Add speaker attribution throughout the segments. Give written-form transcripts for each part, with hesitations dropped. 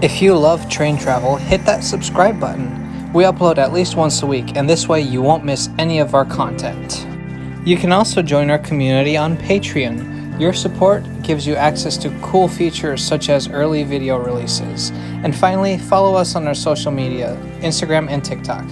Speaker 1: If you love train travel, hit that subscribe button. We upload at least once a week, and this way you won't miss any of our content. You can also join our community on Patreon. Your support gives you access to cool features such as early video releases. And finally, follow us on our social media, Instagram and TikTok.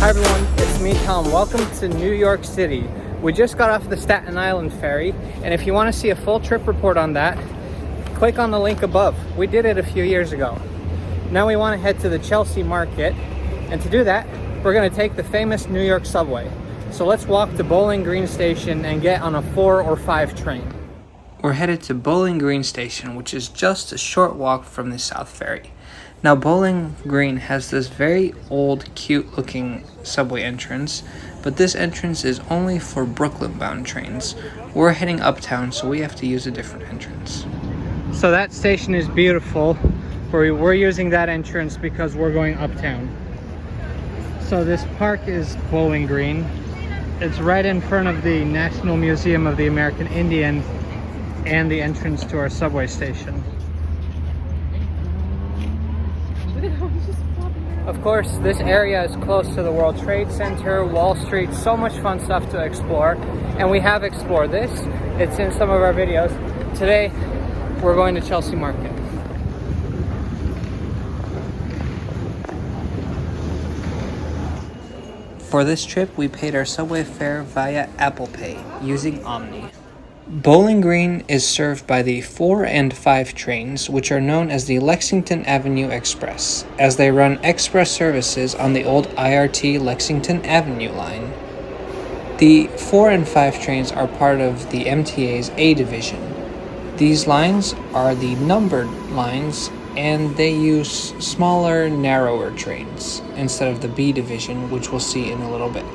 Speaker 1: Hi everyone, it's me Tom. Welcome to New York City. We just got off the Staten Island Ferry, and if you want to see a full trip report on that, click on the link above. We did it a few years ago. Now we want to head to the Chelsea Market, and to do that, we're going to take the famous New York subway. So let's walk to Bowling Green Station and get on a 4 or 5 train. We're headed to Bowling Green Station, which is just a short walk from the South Ferry. Now, Bowling Green has this very old, cute-looking subway entrance, but this entrance is only for Brooklyn-bound trains. We're heading uptown, so we have to use a different entrance. So that station is beautiful. We're using that entrance because we're going uptown. So this park is Bowling Green. It's right in front of the National Museum of the American Indian and the entrance to our subway station. Of course, this area is close to the World Trade Center, Wall Street, so much fun stuff to explore. And we have explored this. It's in some of our videos. Today, we're going to Chelsea Market. For this trip, we paid our subway fare via Apple Pay using Omni. Bowling Green is served by the 4 and 5 trains, which are known as the Lexington Avenue Express, as they run express services on the old IRT Lexington Avenue line. The 4 and 5 trains are part of the MTA's A division. These lines are the numbered lines, and they use smaller, narrower trains instead of the B division, which we'll see in a little bit.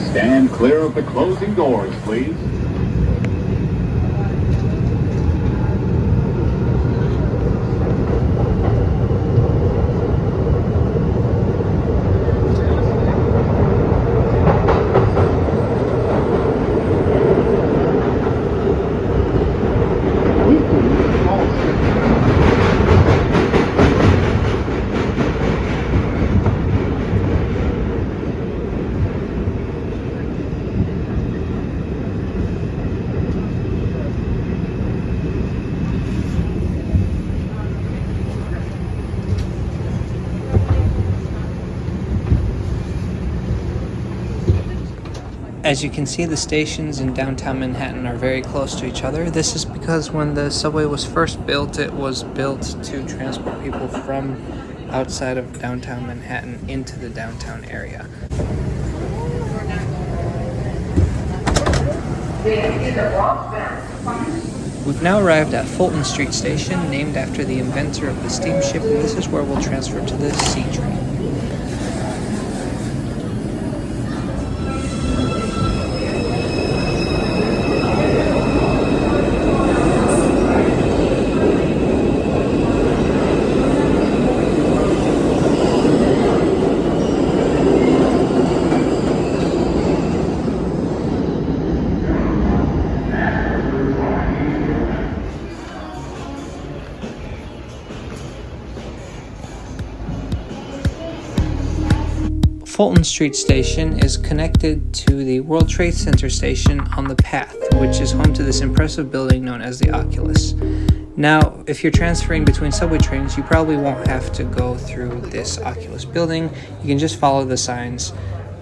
Speaker 2: Stand clear of the closing doors, please.
Speaker 1: As you can see, the stations in downtown Manhattan are very close to each other. This is because when the subway was first built, it was built to transport people from outside of downtown Manhattan into the downtown area. We've now arrived at Fulton St Station, named after the inventor of the steamship, and this is where we'll transfer to the C train. Fulton St Station is connected to the World Trade Center station on the path, which is home to this impressive building known as the Oculus. Now, if you're transferring between subway trains, you probably won't have to go through this Oculus building. You can just follow the signs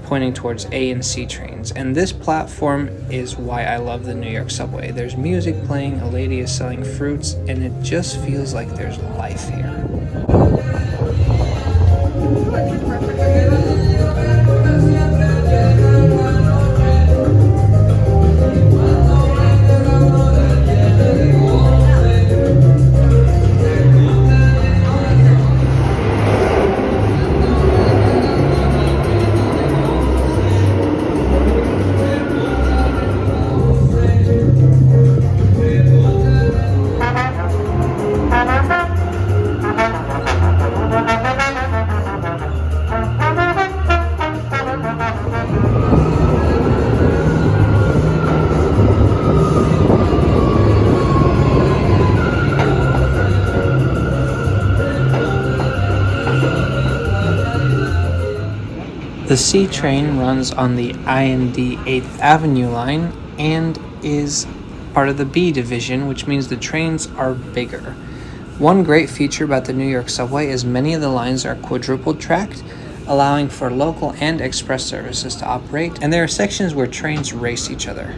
Speaker 1: pointing towards A and C trains. And this platform is why I love the New York subway. There's music playing, a lady is selling fruits, and it just feels like there's life here. The C train runs on the I&D 8th Avenue line and is part of the B division, which means the trains are bigger. One great feature about the New York subway is many of the lines are quadruple tracked, allowing for local and express services to operate, and there are sections where trains race each other.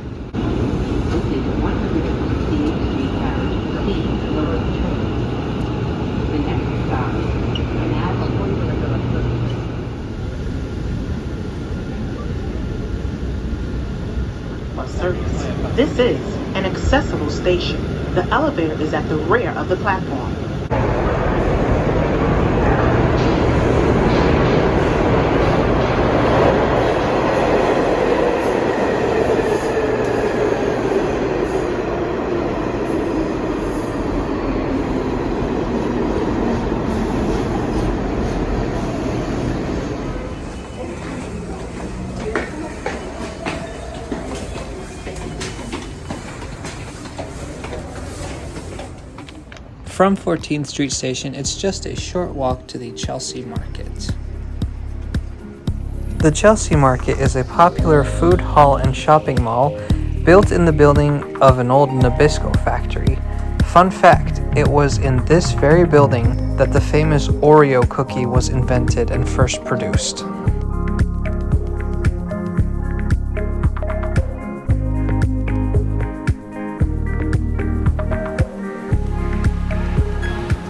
Speaker 3: Service. This is an accessible station. The elevator is at the rear of the platform.
Speaker 1: From 14th Street Station, it's just a short walk to the Chelsea Market. The Chelsea Market is a popular food hall and shopping mall built in the building of an old Nabisco factory. Fun fact, it was in this very building that the famous Oreo cookie was invented and first produced.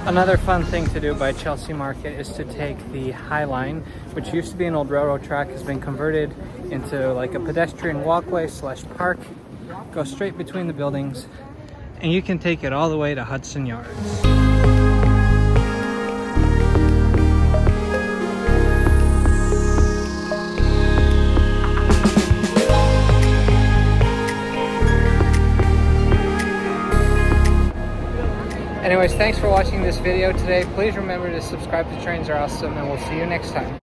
Speaker 1: Another fun thing to do by Chelsea Market is to take the High Line, which used to be an old railroad track, has been converted into like a pedestrian walkway / park. Go straight between the buildings, and you can take it all the way to Hudson Yards. Anyways, thanks for watching this video today. Please remember to subscribe to Trains Are Awesome, and we'll see you next time.